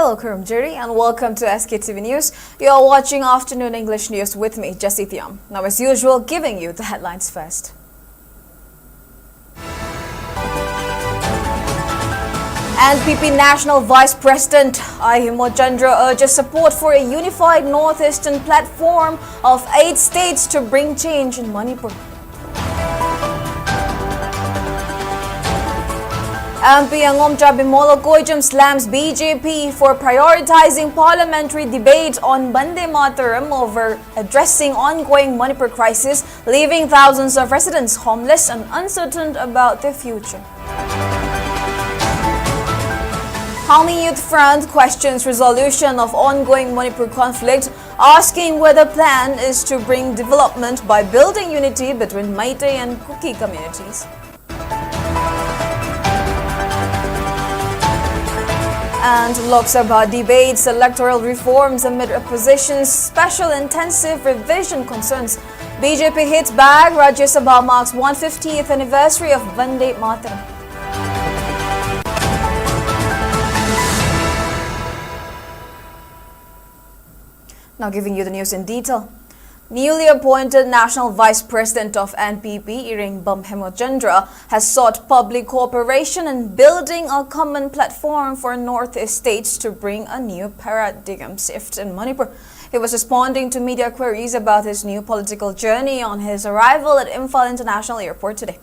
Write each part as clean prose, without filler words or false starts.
Hello, Kurumjiri, and welcome to Sktv'S News. You are watching Afternoon English News with me, Sktv'S. Now, as usual, giving you the headlines first. NPP National Vice President Haomee urges support for a unified northeastern platform of 8 states to bring change in Manipur. MP Haomee slams BJP for prioritizing parliamentary debate on Vande Mataram over addressing ongoing Manipur crisis, leaving thousands of residents homeless and uncertain about their future. Haomee Youth Front questions resolution of ongoing Manipur conflict, asking whether plan is to bring development by building unity between Meitei and Kuki communities. And Lok Sabha debates electoral reforms amid opposition's special intensive revision concerns. BJP hits bag, Rajya Sabha marks 150th anniversary of Vande Mataram. Now giving you the news in detail. Newly appointed National Vice President of NPP, Haomee has sought public cooperation in building a common platform for Northeast states to bring a new paradigm shift in Manipur. He was responding to media queries about his new political journey on his arrival at Imphal International Airport today.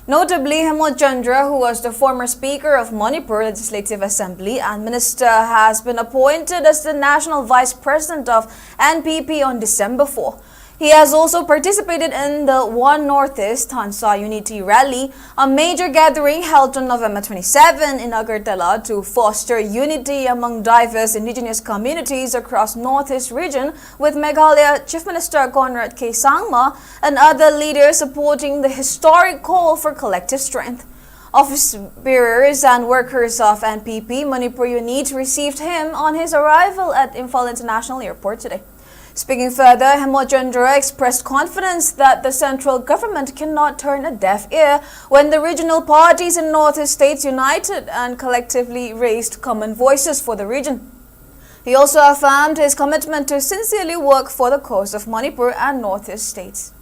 Notably, Haomee, who was the former Speaker of Manipur Legislative Assembly and Minister, has been appointed as the National Vice President of NPP on December 4. He has also participated in the One Northeast Hansa Unity Rally, a major gathering held on November 27 in Agartala to foster unity among diverse indigenous communities across Northeast region, with Meghalaya Chief Minister Conrad K. Sangma and other leaders supporting the historic call for collective strength. Office bearers and workers of NPP Manipur unit received him on his arrival at Imphal International Airport today. Speaking further, Haomee expressed confidence that the central government cannot turn a deaf ear when the regional parties in Northeast states united and collectively raised common voices for the region. He also affirmed his commitment to sincerely work for the cause of Manipur and Northeast states.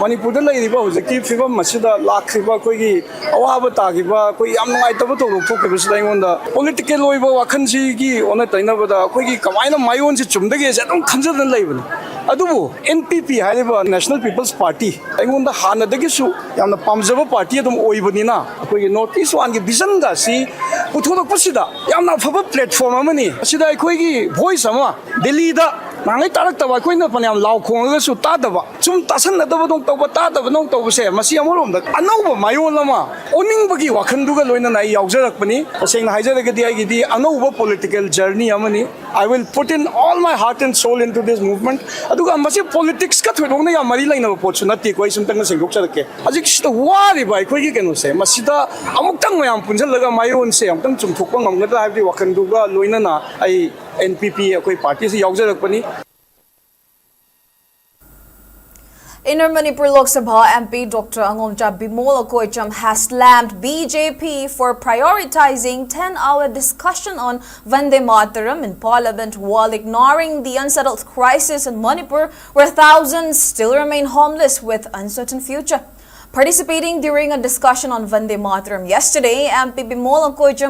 Manipur ꯂꯩꯔꯤꯕ ꯍꯧꯖꯤꯛꯀꯤ ꯐꯤꯚꯝ ꯑꯁꯤꯗ ꯂꯥꯛꯈꯤꯕ ꯑꯩꯈꯣꯏꯒꯤ ꯑꯋꯥꯕ ꯇꯥꯈꯤꯕ ꯑꯩꯈꯣꯏ ꯌꯥꯝ ꯅꯨꯡꯉꯥꯏꯇꯕ ꯊꯧꯗꯣꯛ ꯊꯣꯛꯈꯤꯕꯁꯤꯗ ꯑꯩꯉꯣꯟꯗ ꯄꯣꯂꯤꯇꯤꯀꯦꯜ ꯑꯣꯏꯕ ꯋꯥꯈꯜꯁꯤꯒꯤ ꯑꯣꯟꯅ ꯇꯩꯅꯕꯗ ꯑꯩꯈꯣꯏꯒꯤ ꯀꯃꯥꯏꯅ ꯃꯥꯏꯑꯣꯟꯁꯤ ꯆꯨꯝꯗꯒꯦꯁꯦ ꯑꯗꯨꯝ ꯈꯟꯖꯗꯅ ꯂꯩꯕꯅꯤ ꯑꯗꯨꯕꯨ NPP ꯍꯥꯏꯔꯤꯕ ꯅꯦꯁꯅꯦꯜ ꯄꯤꯄꯜꯁ ꯄꯥꯔꯇꯤ ꯑꯩꯉꯣꯟꯗ ꯍꯥꯟꯅꯗꯒꯤꯁꯨ ꯌꯥꯝꯅ ꯄꯥꯝꯖꯕ ꯄꯥꯔꯇꯤ ꯑꯗꯨꯝ ꯑꯣꯏꯕꯅꯤꯅ ꯑꯩꯈꯣꯏꯒꯤ ꯅꯣꯔꯊ ꯏꯁ ꯋꯥꯟꯒꯤ ꯚꯤꯖꯟꯒꯁꯤ ꯄꯨꯊꯣꯔꯛꯄꯁꯤꯗ ꯌꯥꯝꯅ ꯑꯐꯕ ꯄ꯭ꯂꯦꯠꯐꯣꯔꯝ ꯑꯃꯅꯤ ꯑꯁꯤꯗ ꯑꯩꯈꯣꯏꯒꯤ ꯚꯣꯏꯁ ꯑꯃ ꯗꯦꯜꯂꯤꯗ ꯅꯍꯥꯟꯒꯩ ꯇꯥꯔꯛꯇꯕ ꯑꯩꯈꯣꯏꯅ ꯐꯅꯌꯥꯝ ꯂꯥꯎ ꯈꯣꯡꯉꯒꯁꯨ ꯇꯥꯗꯕ ꯁꯨꯝ ꯇꯥꯁꯟꯅꯗꯕꯗꯧ ꯇꯧꯕ ꯇꯥꯗꯕꯗꯧ ꯇꯧꯕꯁꯦ ꯃꯁꯤ ꯑꯃꯔꯣꯝꯗ ꯑꯅꯧꯕ ꯃꯥꯏꯑꯣꯟ ꯑꯃ ꯑꯣꯅꯤꯡꯕꯒꯤ ꯋꯥꯈꯜꯗꯨꯒ ꯂꯣꯏꯅꯅ ꯑꯩ ꯌꯥꯎꯖꯔꯛꯄꯅꯤ ꯇꯁꯦꯡꯅ ꯍꯥꯏꯖꯔꯒꯗꯤ ꯑꯩꯒꯤꯗꯤ ꯑꯅꯧꯕ ꯄꯣꯂꯤꯇꯤꯀꯦꯜ ꯖꯔꯅꯤ ꯑꯃꯅꯤ I will put in all my heart and soul into this movement aduga masi politics ka thoidokna ya mari lainaba potsu natti ko isumtang sengdokjarake ajik sida wariba aikoi gi kenu se masida amuktang mayam punjalaga mayon se amtang chumthokpa ngamgada habdi wakhanduga loinana ai NPP akoi party se yaujarakpani. Inner Manipur Lok Sabha MP Dr. Haomee has slammed BJP for prioritizing 10-hour discussion on Vande Mataram in Parliament while ignoring the unsettled crisis in Manipur, where thousands still remain homeless with uncertain future. Participating during a discussion on Vande Mataram yesterday, MP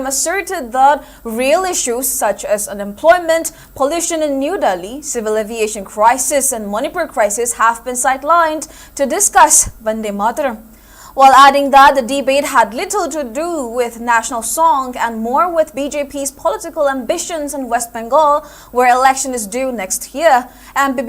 asserted that real issues such as unemployment, pollution in New Delhi, civil aviation crisis and Manipur crisis have been sidelined to discuss Vande Mataram, while adding that the debate had little to do with national song and more with BJP's political ambitions in West Bengal, where election is due next year. MP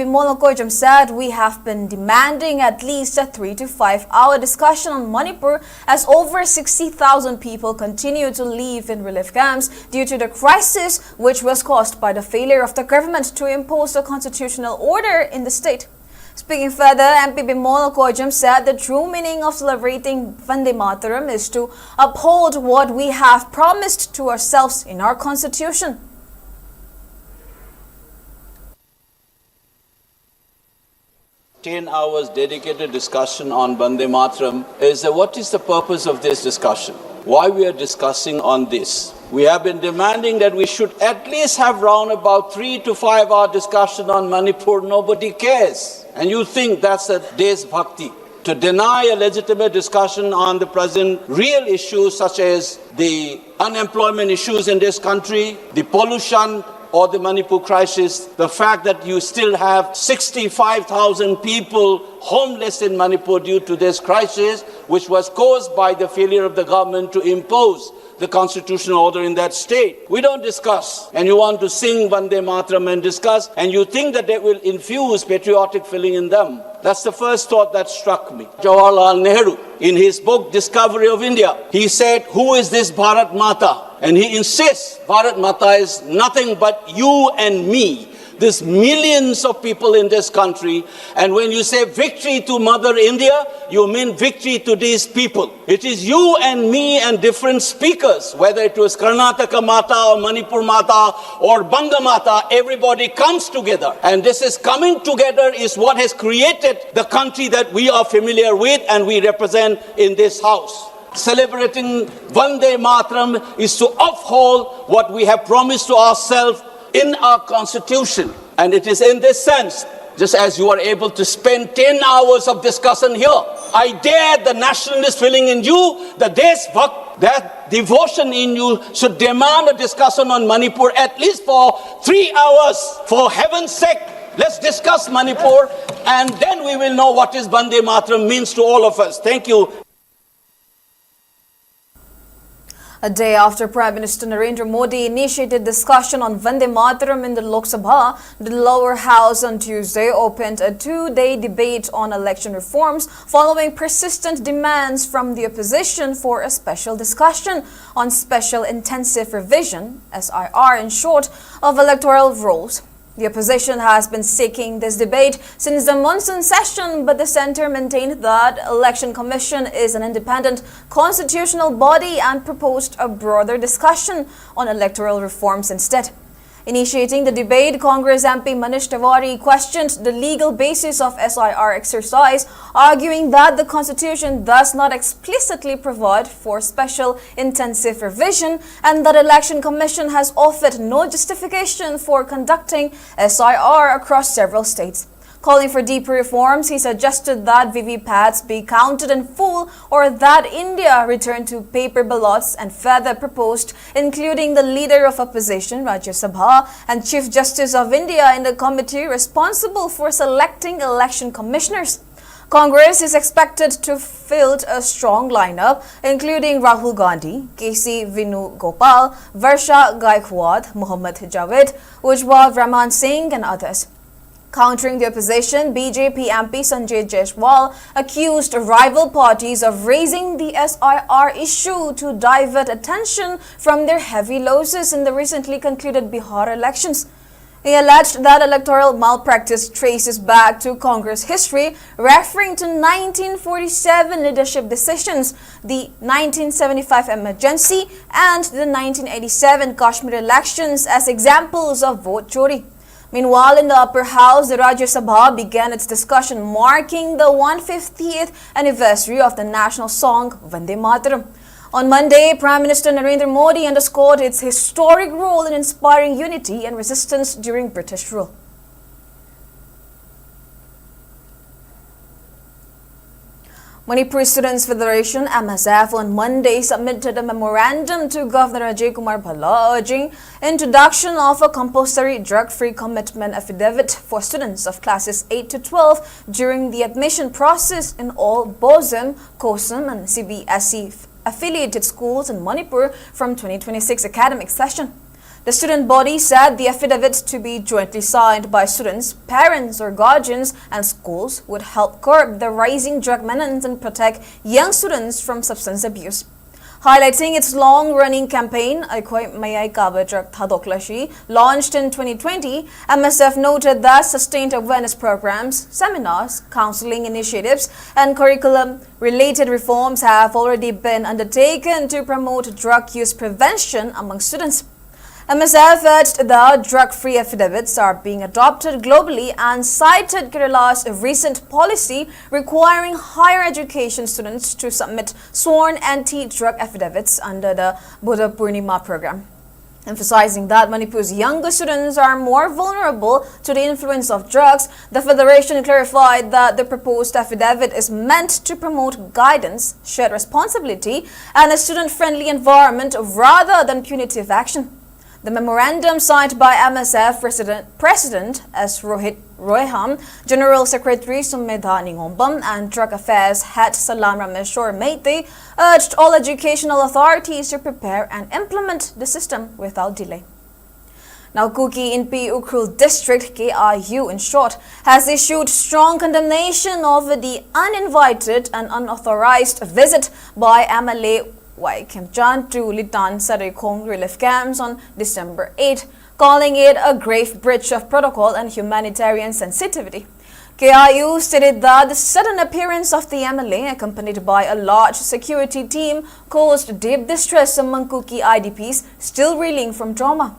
said, "We have been demanding at least a 3 to 5 hour discussion on Manipur as over 60,000 people continue to live in relief camps due to the crisis, which was caused by the failure of the government to impose a constitutional order in the state." Speaking further, MP said the true meaning of celebrating Vande Mataram is to uphold what we have promised to ourselves in our constitution. 10 hours dedicated discussion on Vande Mataram is what is the purpose of this discussion? Why we are discussing on this? We have been demanding that we should at least have round about 3 to 5 hour discussion on Manipur. Nobody cares. And you think that's a Desh Bhakti. To deny a legitimate discussion on the present real issues such as the unemployment issues in this country, the pollution, or the Manipur crisis, the fact that you still have 65,000 people homeless in Manipur due to this crisis, which was caused by the failure of the government to impose the constitutional order in that state. We don't discuss, and you want to sing Vande Mataram and discuss, and you think that will infuse patriotic feeling in them. That's the first thought that struck me. Jawaharlal Nehru, in his book Discovery of India, he said, who is this Bharat Mata? And he insists Bharat Mata is nothing but you and me. There's millions of people in this country, and when you say victory to Mother India, you mean victory to these people. It is you and me and different speakers, whether it was Karnataka Mata or Manipur Mata or Banga Mata, everybody comes together. And this is coming together is what has created the country that we are familiar with and we represent in this house. Celebrating Vande Mataram is to uphold what we have promised to ourselves in our constitution. And it is in this sense, just as you are able to spend 10 hours of discussion here, I dare the nationalist feeling in you, the Desh Bhakt, that devotion in you should demand a discussion on Manipur at least for 3 hours. For heaven's sake, let's discuss Manipur, and then we will know what is Vande Mataram means to all of us. Thank you. A day after Prime Minister Narendra Modi initiated discussion on Vande Mataram in the Lok Sabha, the lower house on Tuesday opened a 2-day debate on election reforms following persistent demands from the opposition for a special discussion on Special Intensive Revision, SIR in short, of electoral rules. The opposition has been seeking this debate since the monsoon session, but the centre maintained that Election Commission is an independent constitutional body and proposed a broader discussion on electoral reforms instead. Initiating the debate, Congress MP Manish Tiwari questioned the legal basis of SIR exercise, arguing that the Constitution does not explicitly provide for special intensive revision and that Election Commission has offered no justification for conducting SIR across several states. Calling for deeper reforms, he suggested that VVPATs be counted in full or that India return to paper ballots, and further proposed including the Leader of Opposition, Rajya Sabha, and Chief Justice of India in the committee responsible for selecting election commissioners. Congress is expected to field a strong lineup, including Rahul Gandhi, KC Venugopal, Varsha Gaikwad, Mohammad Javed, Ujjwal Rahman Singh, and others. Countering the opposition, BJP MP Sanjay Jaiswal accused rival parties of raising the SIR issue to divert attention from their heavy losses in the recently concluded Bihar elections. He alleged that electoral malpractice traces back to Congress history, referring to 1947 leadership decisions, the 1975 emergency, and the 1987 Kashmir elections as examples of vote chori. Meanwhile, in the upper house, the Rajya Sabha began its discussion marking the 150th anniversary of the national song Vande Mataram. On Monday, Prime Minister Narendra Modi underscored its historic role in inspiring unity and resistance during British rule. Manipur Students Federation (MSF) on Monday submitted a memorandum to Governor Ajay Kumar Bhalla urging introduction of a compulsory drug-free commitment affidavit for students of classes 8 to 12 during the admission process in all BOSM, COSM and CBSE affiliated schools in Manipur from 2026 academic session. The student body said the affidavit to be jointly signed by students, parents or guardians and schools would help curb the rising drug menace and protect young students from substance abuse. Highlighting its long-running campaign, Aikoi Mayai Kaba Drug Thadoklashi, launched in 2020, MSF noted that sustained awareness programs, seminars, counseling initiatives, and curriculum-related reforms have already been undertaken to promote drug use prevention among students. MSF urged the drug-free affidavits are being adopted globally and cited Kerala's recent policy requiring higher education students to submit sworn anti-drug affidavits under the Buddha Purnima program. Emphasizing that Manipur's younger students are more vulnerable to the influence of drugs, the Federation clarified that the proposed affidavit is meant to promote guidance, shared responsibility, and a student-friendly environment rather than punitive action. The memorandum signed by MSF President S. Royham, General Secretary Sumedha Ningombam, and Drug Affairs Head Salam Rameshwar Meite urged all educational authorities to prepare and implement the system without delay. Now, Kuki in Ukhrul District, KIU in short, has issued strong condemnation of the uninvited and unauthorized visit by MLA Y. Kemchan to Litan Sarekong relief camps on December 8, calling it a grave breach of protocol and humanitarian sensitivity. KIU stated that the sudden appearance of the MLA, accompanied by a large security team, caused deep distress among Kuki IDPs still reeling from trauma.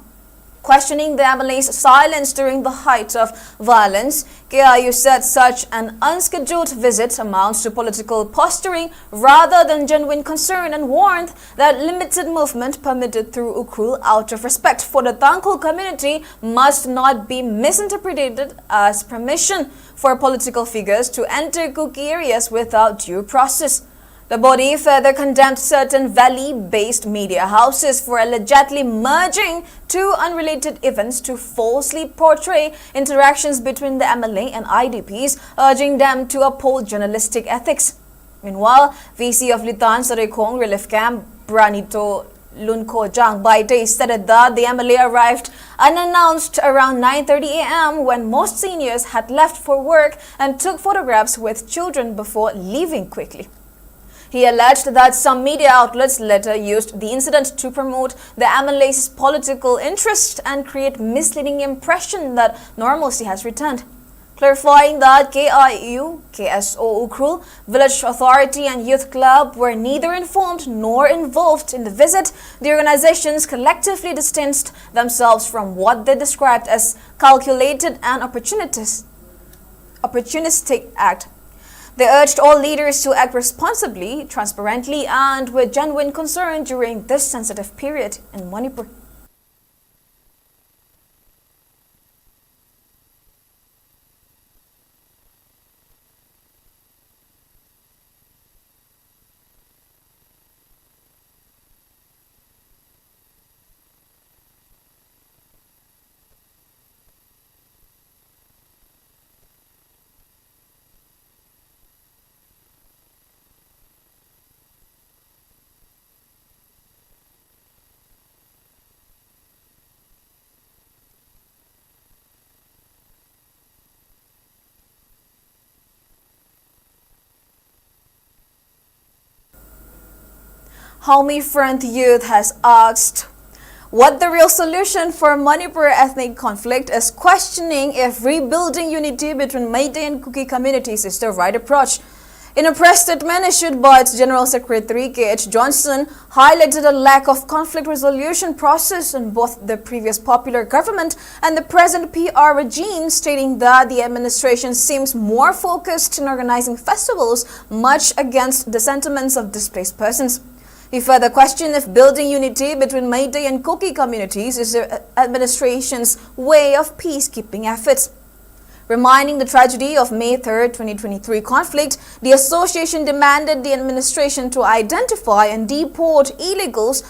Questioning the MLA's silence during the height of violence, KIU said such an unscheduled visit amounts to political posturing rather than genuine concern and warned that limited movement permitted through Ukhrul out of respect for the Tangkhul community must not be misinterpreted as permission for political figures to enter Kuki areas without due process. The body further condemned certain valley-based media houses for allegedly merging two unrelated events to falsely portray interactions between the MLA and IDPs, urging them to uphold journalistic ethics. Meanwhile, VC of Litan Sarekong Relief Camp, Branito Lunko Jang Baite, stated that the MLA arrived unannounced around 9:30 a.m. when most seniors had left for work and took photographs with children before leaving quickly. He alleged that some media outlets later used the incident to promote the MLA's political interest and create misleading impression that normalcy has returned. Clarifying that KIU, KSO Ukhrul, Village Authority and Youth Club were neither informed nor involved in the visit, the organizations collectively distanced themselves from what they described as calculated and opportunistic act. They urged all leaders to act responsibly, transparently, and with genuine concern during this sensitive period in Manipur. Haomee Front Youth has asked what the real solution for Manipur ethnic conflict is, questioning if rebuilding unity between Meitei and Kuki communities is the right approach. In a press statement issued by its General Secretary K.H. Johnson, highlighted a lack of conflict resolution process in both the previous popular government and the present PR regime, stating that the administration seems more focused in organizing festivals, much against the sentiments of displaced persons. He further questioned if building unity between Meitei and Kuki communities is the administration's way of peacekeeping efforts. Reminding the tragedy of May 3, 2023 conflict, the association demanded the administration to identify and deport illegals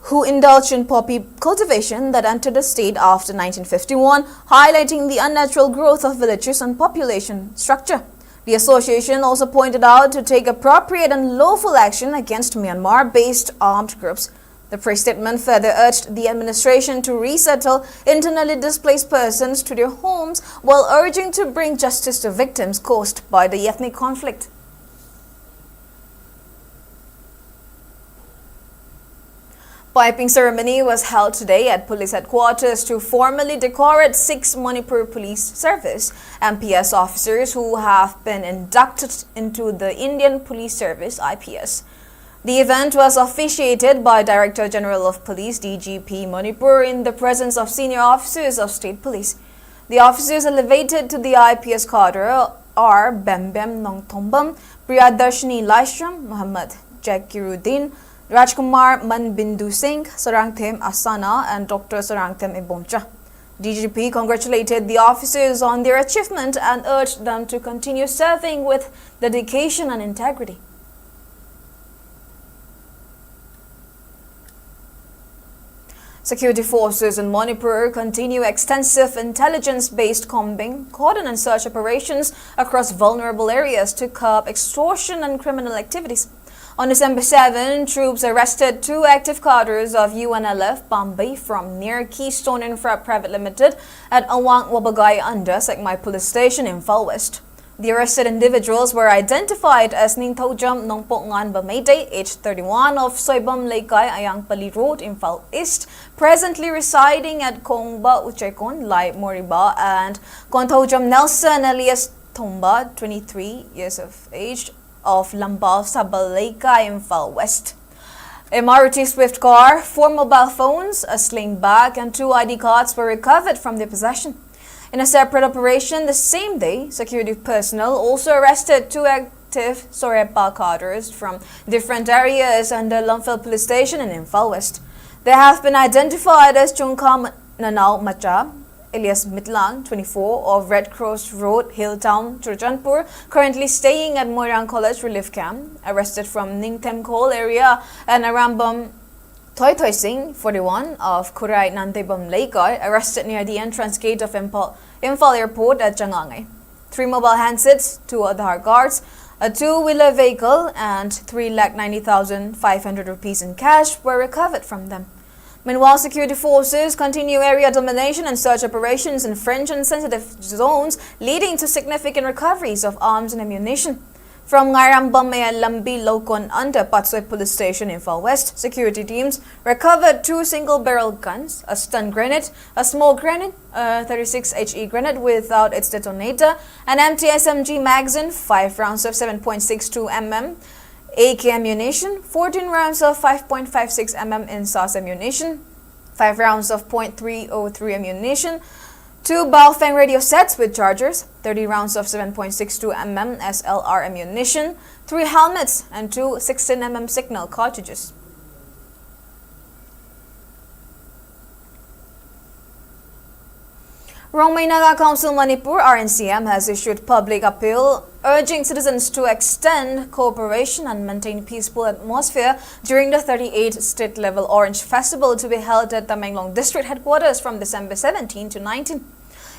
who indulged in poppy cultivation that entered the state after 1951, highlighting the unnatural growth of villages and population structure. The association also pointed out to take appropriate and lawful action against Myanmar-based armed groups. The press statement further urged the administration to resettle internally displaced persons to their homes while urging to bring justice to victims caused by the ethnic conflict. Piping ceremony was held today at police headquarters to formally decorate 6 Manipur Police Service MPS officers who have been inducted into the Indian Police Service IPS. The event was officiated by Director General of Police DGP Manipur in the presence of senior officers of State Police. The officers elevated to the IPS cadre are Bembem Nongthombam, Priyadarshini Laishram, Muhammad Jakiruddin, Rajkumar Manbindu Singh, Sarangthem Asana and Dr. Sarangthem Ibomcha. DGP congratulated the officers on their achievement and urged them to continue serving with dedication and integrity. Security forces in Manipur continue extensive intelligence-based combing, cordon and search operations across vulnerable areas to curb extortion and criminal activities. On December 7, troops arrested 2 active cadres of UNLF Bombay from near Keystone Infra Private Limited at Awang Wabagay under Sekmai Police Station in Imphal West. The arrested individuals were identified as Ningthojam Nongpokngan Bamete, age 31, of Soibam Laikai Ayangpali Road, Imphal East, presently residing at Kongba Uchekon, Lai Moriba, and Konthojam Nelson alias Tomba, 23 years of age, of Lambao Sabal Laikai, Imphal West. A Maruti Swift car, 4 mobile phones, a sling bag, and 2 ID cards were recovered from their possession. In a separate operation the same day, security personnel also arrested 2 active Sorepa cadres from different areas under Lumphel Police Station in Imphal West. They have been identified as Chungkam Nanao Macha, alias Mitlang, 24, of Red Cross Road, Hilltown, Churchanpur, currently staying at Moirang College Relief Camp, arrested from Ningthem Coal area, and Arambam Toy Singh, 41, of Kurai Nantebam Laikai, arrested near the entrance gate of Imphal Airport at Changangay. 3 mobile handsets, 2 Aadhaar cards, a 2-wheeler vehicle, and 3,90,500 rupees in cash were recovered from them. Meanwhile, security forces continue area domination and search operations in fringe and sensitive zones, leading to significant recoveries of arms and ammunition. From Ngairambam Lambi Lokon under Patsoy Police Station in Imphal West, security teams recovered 2 single-barrel guns, a stun grenade, a small grenade, a 36 HE grenade without its detonator, an empty SMG magazine, 5 rounds of 7.62 mm, AK ammunition, 14 rounds of 5.56 mm in SAS ammunition, 5 rounds of .303 ammunition, 2 Baofeng radio sets with chargers, 30 rounds of 7.62 mm SLR ammunition, 3 helmets, and 2 16 mm signal cartridges. Haomee Naga Council Manipur RNCM has issued public appeal urging citizens to extend cooperation and maintain peaceful atmosphere during the 38th state-level Orange Festival to be held at Tamenglong District Headquarters from December 17 to 19.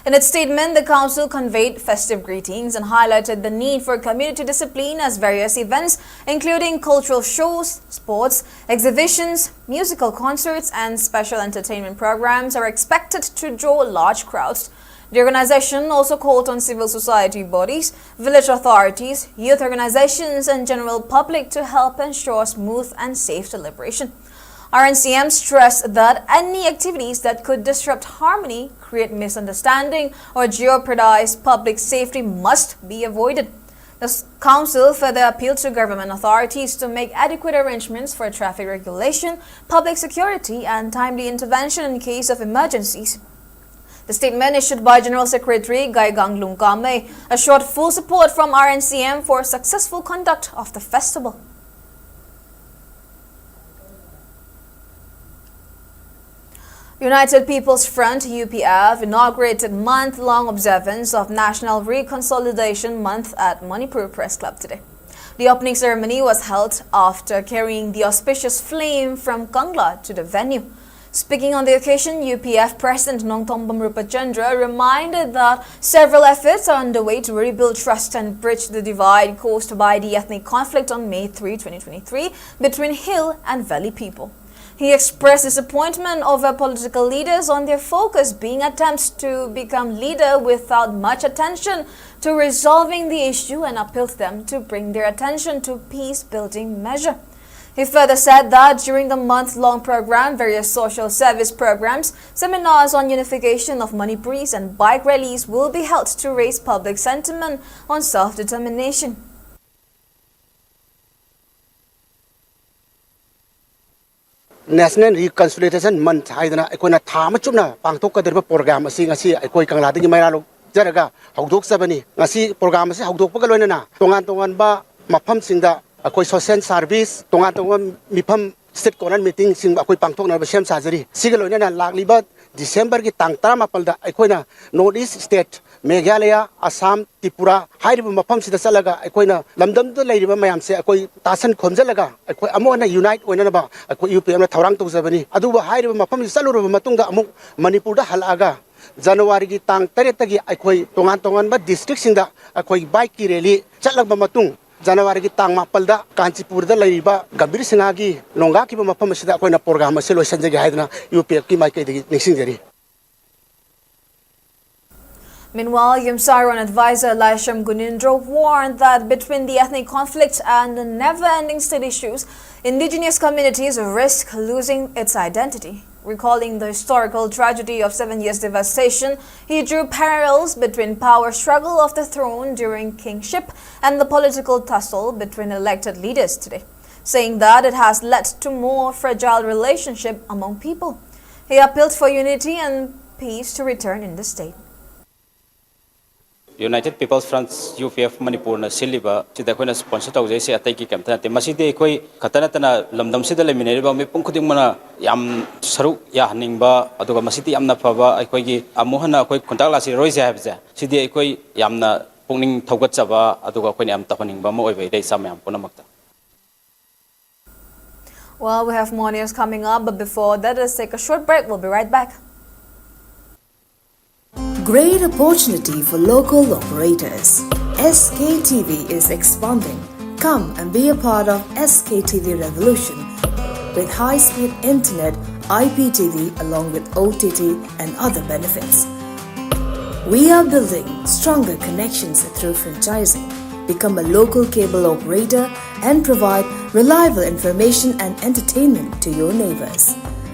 In its statement, the council conveyed festive greetings and highlighted the need for community discipline as various events, including cultural shows, sports, exhibitions, musical concerts, and special entertainment programs, are expected to draw large crowds. The organization also called on civil society bodies, village authorities, youth organizations, and general public to help ensure smooth and safe celebration. RNCM stressed that any activities that could disrupt harmony, create misunderstanding, or jeopardize public safety must be avoided. The Council further appealed to government authorities to make adequate arrangements for traffic regulation, public security, and timely intervention in case of emergencies. The statement issued by General Secretary Gaigang Lungkame assured full support from RNCM for successful conduct of the festival. United People's Front UPF inaugurated month-long observance of National Reconsolidation Month at Manipur Press Club today. The opening ceremony was held after carrying the auspicious flame from Kangla to the venue. Speaking on the occasion, UPF President Nongthombam Rupachandra reminded that several efforts are underway to rebuild trust and bridge the divide caused by the ethnic conflict on May 3, 2023 between hill and valley people. He expressed disappointment over political leaders on their focus being attempts to become leader without much attention to resolving the issue and appealed to them to bring their attention to peace-building measure. He further said that during the month-long program, various social service programs, seminars on unification of Manipuris and bike rallies will be held to raise public sentiment on self-determination. National Reconsolidation Month haidana aikona thama chupna pangthokkadirba program asi ngasi aikoi kangladagi mairalo jaraga hawdokjabani ngasi program asi hawdokpaga loinana tongan ba mafam singda akoi social service tongan mifam state corner meeting sing akoi pangthokna ba sem sajari siga loinana lakliba December ki tang 18 da aikoina North East State Meghalaya Assam Tripura hairiba mafam sida salaga aikoina lamdam da leiriba mayam se akoi tasan khomjalaga akoi amona unite oina ba akoi UPM na thawrang tawjabani aduba hairiba mafam salurba matungda amuk Manipur da halaga January ki tang 3 tagi akoi tongan ba district singda akoi bike ki rally chatlagba matung January ki tang mapalda Kanchipur da leiriba Gambir Singagi Nonga ki mafam sida akoi na program se loisanjagi haidna UPF ki maike digi nixingjari. Meanwhile, Yumsaron advisor Laisham Gunindro warned that between the ethnic conflict and the never-ending state issues, indigenous communities risk losing its identity. Recalling the historical tragedy of 7 years' devastation, he drew parallels between power struggle of the throne during kingship and the political tussle between elected leaders today, saying that it has led to more fragile relationship among people. He appealed for unity and peace to return in the state. United People's Front UPF Manipur na siliba sida ko na sponsor tawjay si atay ki kamta te maside koi khatana tana lamdam sida leminere ba me pungkhuding mana yam saru ya haning ba aduga masiti yamna phaba akoi gi amuhana akoi contact la si roise habja sidi akoi yamna pungning thogat chaba aduga koi am tapaning ba mo oibai dei samyam punamakta. Well, we have more news coming up, but before that, let's take a short break. We'll be right back. Great opportunity for local operators. SKTV is expanding. Come and be a part of SKTV revolution with high-speed internet, IPTV along with OTT and other benefits. We are building stronger connections through franchising. Become a local cable operator and provide reliable information and entertainment to your neighbors.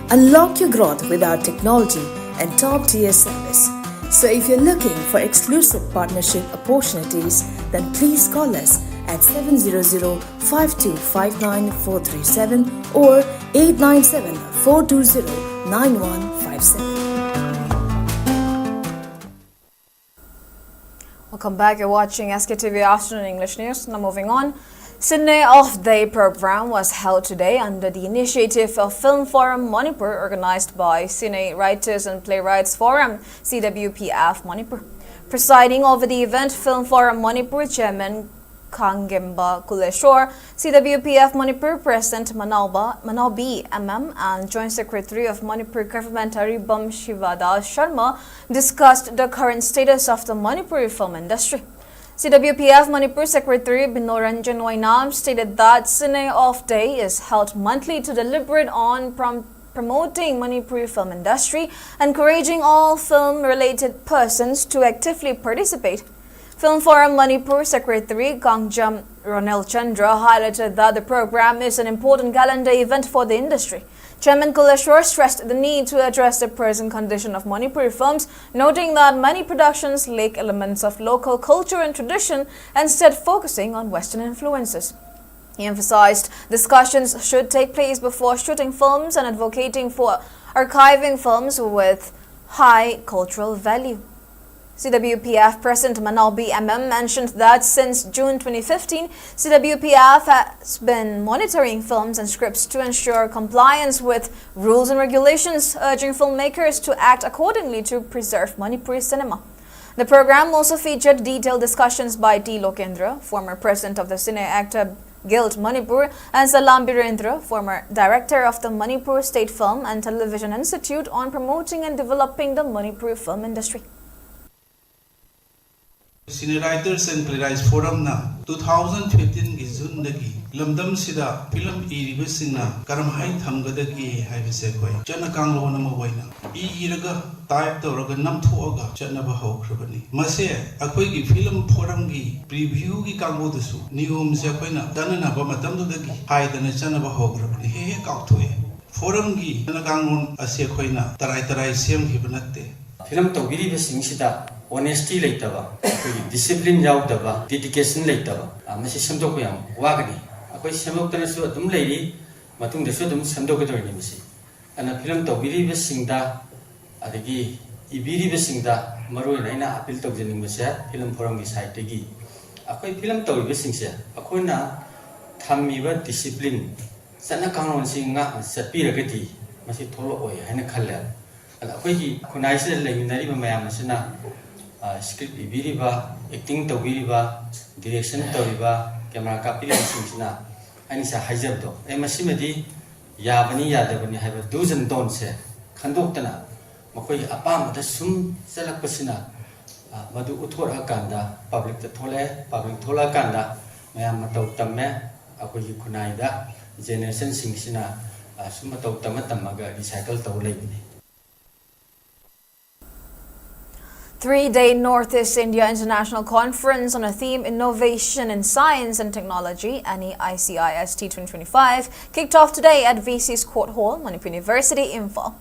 Unlock your growth with our technology and top-tier service. So if you're looking for exclusive partnership opportunities, then please call us at 700-5259-437 or 897-420-9157. Welcome back. You're watching SKTV Afternoon English News. Now moving on. Sydney Off-Day program was held today under the initiative of Film Forum Manipur, organized by Sydney Writers and Playwrights Forum, CWPF Manipur. Presiding over the event, Film Forum Manipur Chairman Kangemba Kuleshwar, CWPF Manipur President Manaubi MM and Joint Secretary of Manipur Parliamentary Bum Shivada Sharma discussed the current status of the Manipuri film industry. CWPF Manipur Secretary Binoranjan Wainam stated that Sydney Off-Day is held monthly to deliberate on promoting Manipuri film industry, encouraging all film-related persons to actively participate. Film Forum Manipur Secretary Gangjam Ronel Chandra highlighted that the program is an important calendar event for the industry. Chairman Kuleshwar stressed the need to address the present condition of Manipuri films, noting that many productions lack elements of local culture and tradition, instead focusing on Western influences. He emphasized discussions should take place before shooting films and advocating for archiving films with high cultural value. CWPF President Manaubi MM mentioned that since June 2015, CWPF has been monitoring films and scripts to ensure compliance with rules and regulations, urging filmmakers to act accordingly to preserve Manipuri cinema. The program also featured detailed discussions by T. Lokendra, former president of the Cine Actor Guild Manipur, and Salam Birendra, former director of the Manipur State Film and Television Institute, on promoting and developing the Manipuri film industry. Senior Writers and Playwrights Forum na 2015 ki June dagi lamdam sida film iriba singna karamhai thamgadagi haibase koi chana kanglo na mawaina iraga type tawraga namthoaga chana ba hawkrabani mase akoi gi film forum gi preview gi kangbo dasu niyom se koina tanana ba matam dagi haidana chana ba hawkrabani he kauthoe forum gi chana kangon ase koina tarai sem gi banatte film tawgiri ba singsida honesty leitaba discipline dedication leitaba masi semdok yang wagani akoi semok tanasu adum leiri matungdasu dum semdogadorni masi ana film tawbiribasingda adagi ibiribasingda maroina aina appeal tawjaningmasa film forum gi site gi akoi film tawribasingse akoina thammiba discipline sana kangon singa sapiragati masi tholo oi haina khalla ala akoi gi khunai se leminari ba mayam asina script ibiriba acting tawbiriba direction tawriba camera kapila singsina ani sa hajabdo e masimadi yabani yadabani haiba do's and don'ts se khandoktana makoi apamada sum salakpasina madu uthor akanda public ta thole public thola kanda mayam matau tamme akoi khunai da generation singsina sum matau tamaga recycle tawlei 3-day Northeast India International Conference on a theme Innovation in Science and Technology, NEICIST 2025, kicked off today at VC's Court Hall, Manipur University, Imphal.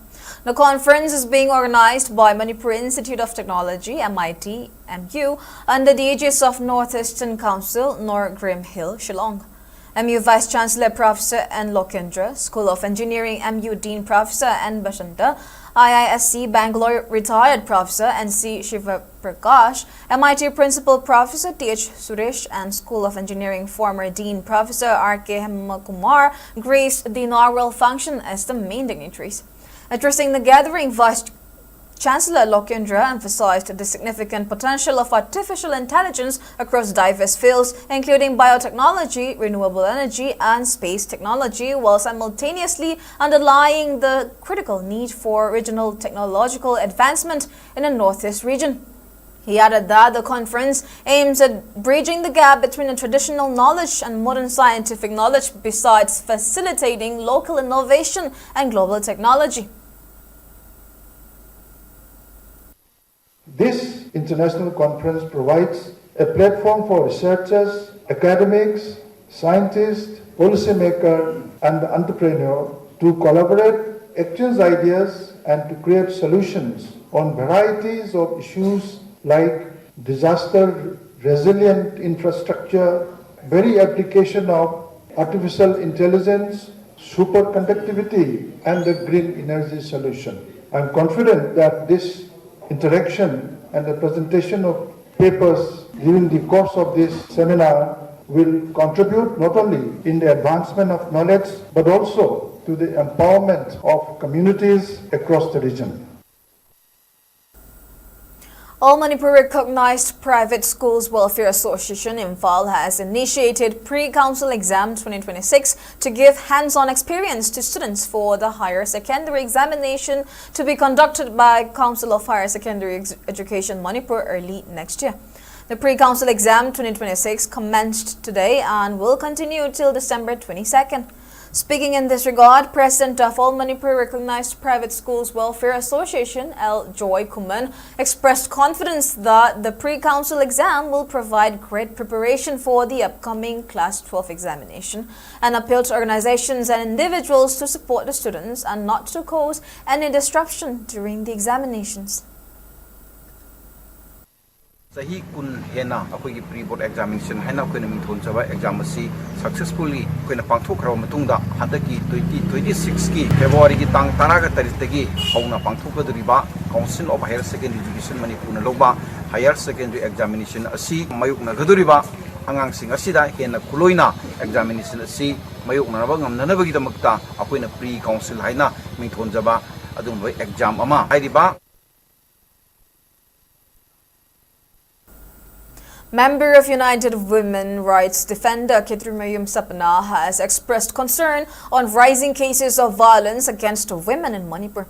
The conference is being organized by Manipur Institute of Technology, MIT, MU, under the aegis of Northeastern Council, Nor Grim Hill, Shillong. MU Vice Chancellor Professor N. Lokendra, School of Engineering MU Dean Professor N. Bashanta, IISc Bangalore Retired Professor N.C. Shiva Prakash, MIT Principal Professor T.H. Suresh, and School of Engineering former Dean Professor R.K. Hemakumar graced the inaugural function as the main dignitaries. Addressing the gathering, Vice Chancellor Lokendra emphasized the significant potential of artificial intelligence across diverse fields, including biotechnology, renewable energy, and space technology, while simultaneously underlying the critical need for regional technological advancement in the Northeast region. He added that the conference aims at bridging the gap between the traditional knowledge and modern scientific knowledge, besides facilitating local innovation and global technology. This international conference provides a platform for researchers, academics, scientists, policymakers, and entrepreneurs to collaborate, exchange ideas, and to create solutions on varieties of issues like disaster resilient infrastructure, very application of artificial intelligence, superconductivity, and the green energy solution. I am confident that this interaction and the presentation of papers during the course of this seminar will contribute not only in the advancement of knowledge but also to the empowerment of communities across the region. All Manipur recognized Private Schools Welfare Association Imphal has initiated Pre-Council Exam 2026 to give hands-on experience to students for the higher secondary examination to be conducted by Council of Higher Secondary Education Manipur early next year. The Pre-Council Exam 2026 commenced today and will continue till December 22nd. Speaking in this regard, President of All Manipur Recognized Private Schools Welfare Association, L. Joy Kuman, expressed confidence that the pre-council exam will provide great preparation for the upcoming Class 12 examination, and appealed to organizations and individuals to support the students and not to cause any disruption during the examinations. Sahi kun hena akoi pre-board examination hena koi naming thon chaba exam asi successfully koi na pangthok raw matungda hadaki 2026 ki February ki tang taraga tarik tagi hauna pangthok kadriba Council of Higher Secondary Education Manipur na loba higher secondary examination asi mayuk na gaduriba angang sing asida hena kuloina examination asi mayuk na ba ngamna bagi damakta akoi na pre-council haina ming thon jaba adum exam ama hairiba. Member of United Women Rights Defender Haomee Youth Front has expressed concern on rising cases of violence against women in Manipur.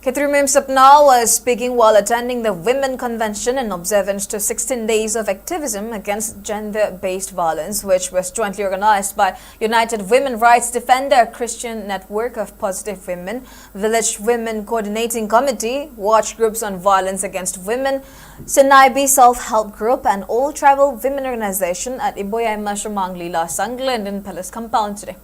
Haomee Youth Front was speaking while attending the Women Convention in observance to 16 days of activism against gender-based violence, which was jointly organized by United Women Rights Defender, Christian Network of Positive Women, Village Women Coordinating Committee, Watch Groups on Violence Against Women, Sinaibi Self-Help Group, and All Tribal Women Organization at Iboyay Mashamanglila Sangland in Palace Compound today.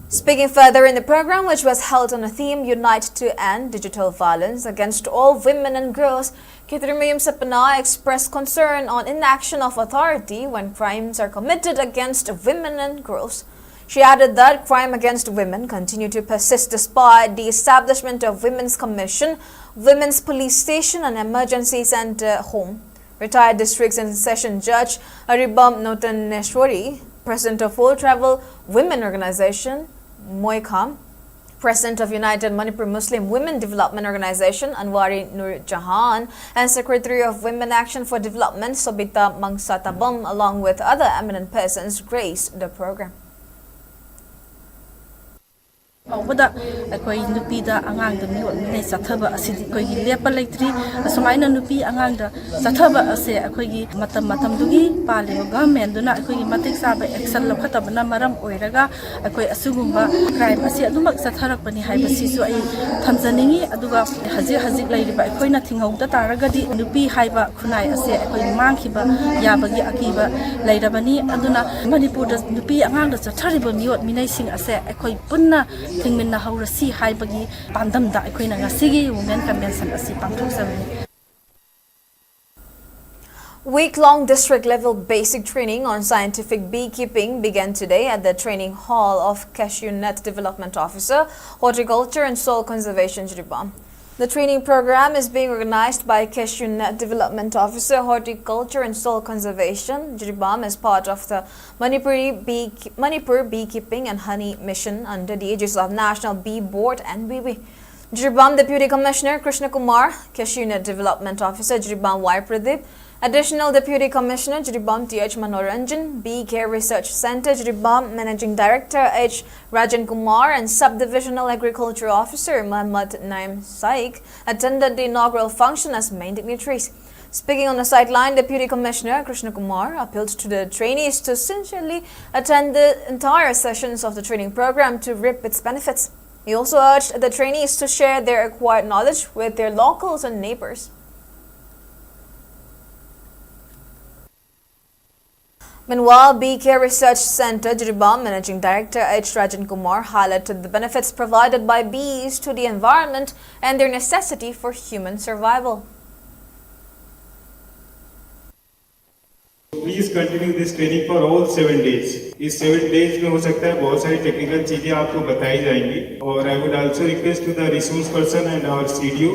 Speaking further in the program, which was held on a theme Unite to End Digital Violence Against All Women and Girls, Haomee Youth Front expressed concern on inaction of authority when crimes are committed against women and girls. She added that crime against women continue to persist despite the establishment of Women's Commission, Women's Police Station and Emergency Center Home. Retired District and Session Judge Aribam Notaneshwari, President of Full Travel Women Organization, Moikham, President of United Manipur Muslim Women Development Organization, Anwari Nur Jahan, and Secretary of Women Action for Development, Sobita Mangsatabam, along with other eminent persons, graced the program. Bada akoi nupi da angang da miwat minai sathaba asidi koi gi lepa leitri asumaina nupi angang da sathaba ase akoi gi matam dugi pale government duna akoi gi matik saba action lokhataba na maram oiraga akoi asugumba crime ase adumak satharak pani haiba sisu ai thamjaningi aduga hazik leiriba akoi na thingau da taraga di nupi haiba khunai ase akoi mangkhiba yabagi akiba leirabani aduna manipur da nupi angang da sathariba miwat minai sing ase akoi punna Thingminna haurasi haibagi pandam da aikoina ngasigi women convention asi pangthokjabani. Week-long district-level basic training on scientific beekeeping began today at the training hall of Cashew Nut Development Officer, Horticulture and Soil Conservation, Jiribam. The training program is being organized by Cashew Nut Development Officer, Horticulture and Soil Conservation, Jiribam, as part of the Manipur Beekeeping and Honey Mission under the aegis of National Bee Board and NBB. Jiribam Deputy Commissioner Krishna Kumar, Cashew Nut Development Officer, Jiribam Y. Pradeep, Additional Deputy Commissioner Jiribam T.H. Manoranjan, Bee Care Research Center Jiribam Managing Director H. Rajan Kumar and Subdivisional Agriculture Officer Muhammad Naim Saik attended the inaugural function as main dignitaries. Speaking on the sideline, Deputy Commissioner Krishna Kumar appealed to the trainees to sincerely attend the entire sessions of the training program to reap its benefits. He also urged the trainees to share their acquired knowledge with their locals and neighbors. Meanwhile, Bee Care Research Center Jiribam Managing Director H. Rajan Kumar highlighted the benefits provided by bees to the environment and their necessity for human survival. Please continue this training for all 7 days. इस 7 days में हो सकता है बहुत सारी technical चीजें आपको बताई जाएंगी और I would also request to the resource person and our CDO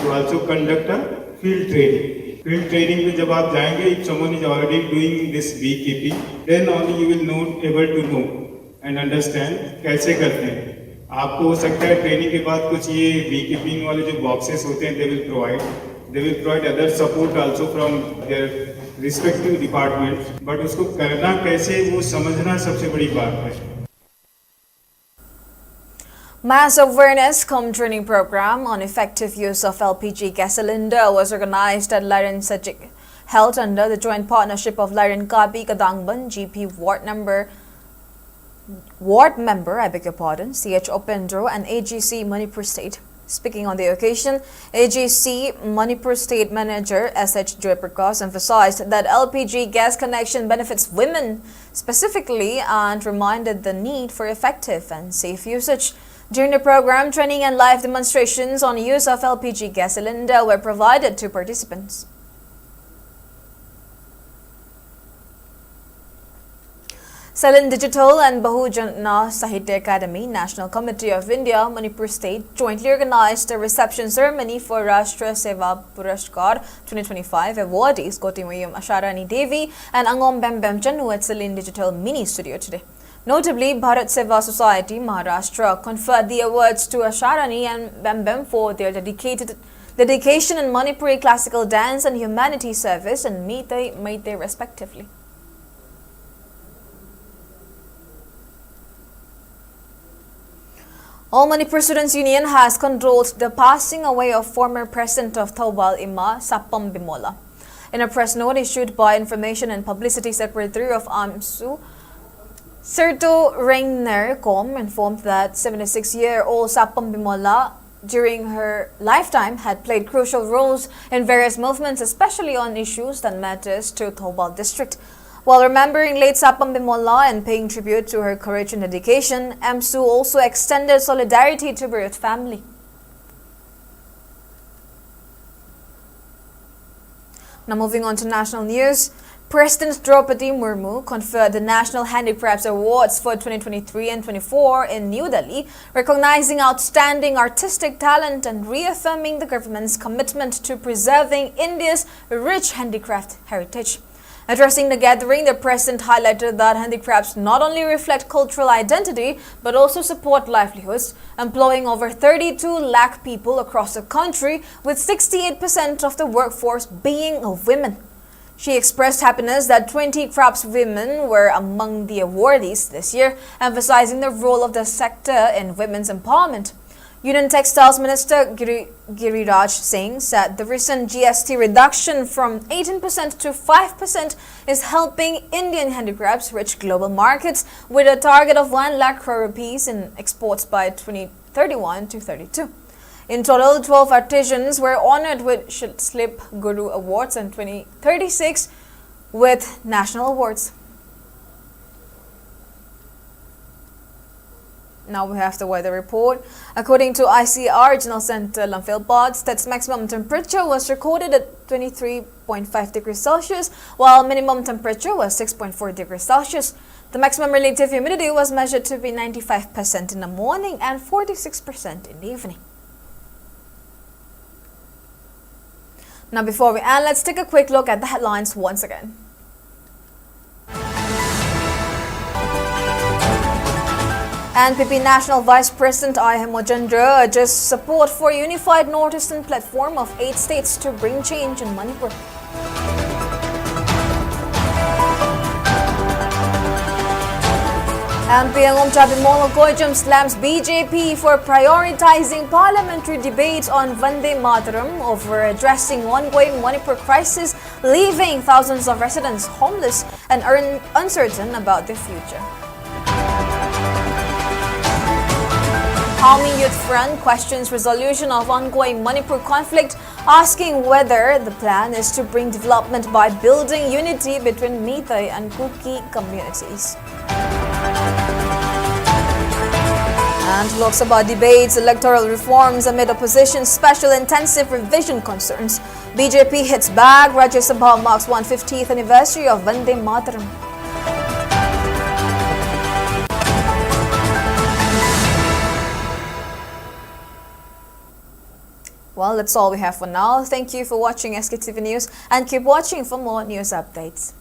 to also conduct a field training. Field training में जब आप जाएंगे, if someone is already doing this beekeeping, then only you will know able to know and understand कैसे करते हैं. आपको हो सकता है ट्रेनिंग के बाद कुछ ये beekeeping वाले जो boxes होते हैं, they will provide other support also from their respective departments. But उसको करना कैसे वो समझना सबसे बड़ी बात है. Mass awareness cum training program on effective use of LPG gas cylinder was organized at Laren Sajik, held under the joint partnership of Laren Kabi Kadangban GP Ward member CH Opendro and AGC Manipur State. Speaking on the occasion, AGC Manipur State Manager SH Joyprakash emphasized that LPG gas connection benefits women specifically and reminded the need for effective and safe usage. During the program, training and live demonstrations on use of LPG gas cylinder were provided to participants. Salin Digital and Bahujana Sahitya Academy, National Committee of India, Manipur State jointly organized a reception ceremony for Rashtra Seva Purashkar 2025 awardees Kotimuyum Asharani Devi and Angom Bembem Chanu at Salin Digital Mini Studio today. Notably, Bharat Seva Society Maharashtra conferred the awards to Asharani and Bembem for their dedication in Manipuri classical dance and humanity service and Meitei respectively. All Manipur Students Union has condoled the passing away of former President of Thobal Ima Sapam Bimola. In a press note issued by Information and Publicity Secretary of AMSU, Serto Reigner Com informed that 76-year-old Sapam Bimola during her lifetime had played crucial roles in various movements, especially on issues that matters to Thobal district. While remembering late Sapam Bimola and paying tribute to her courage and dedication, AMSU also extended solidarity to her family. Now moving on to national news. President Draupadi Murmu conferred the National Handicrafts Awards for 2023 and 24 in New Delhi, recognizing outstanding artistic talent and reaffirming the government's commitment to preserving India's rich handicraft heritage. Addressing the gathering, the president highlighted that handicrafts not only reflect cultural identity but also support livelihoods, employing over 32 lakh people across the country, with 68% of the workforce being women. She expressed happiness that 20 crafts women were among the awardees this year, emphasizing the role of the sector in women's empowerment. Union Textiles Minister Giriraj Singh said the recent GST reduction from 18% to 5% is helping Indian handicrafts reach global markets with a target of 1 lakh crore rupees in exports by 2031 to 32. In total, 12 artisans were honored with Slip Guru Awards and 2036 with national awards. Now we have the weather report. According to ICR Regional Center Imphal, Sktv'S maximum temperature was recorded at 23.5 degrees Celsius, while minimum temperature was 6.4 degrees Celsius. The maximum relative humidity was measured to be 95% in the morning and 46% in the evening. Now before we end, let's take a quick look at the headlines once again. NPP National Vice President Haomee Youth urges support for a unified Northeastern platform of 8 states to bring change in Manipur. MP Chatimolo Koijam slams BJP for prioritizing parliamentary debate on Vande Mataram over addressing ongoing Manipur crisis, leaving thousands of residents homeless and uncertain about their future. Haomee Youth Front questions resolution of ongoing Manipur conflict, asking whether the plan is to bring development by building unity between Meitei and Kuki communities. And Lok Sabha debates electoral reforms amid opposition's special intensive revision concerns. BJP hits back. Rajya Sabha marks 150th anniversary of Vande Mataram. Well, that's all we have for now. Thank you for watching SKTV News and keep watching for more news updates.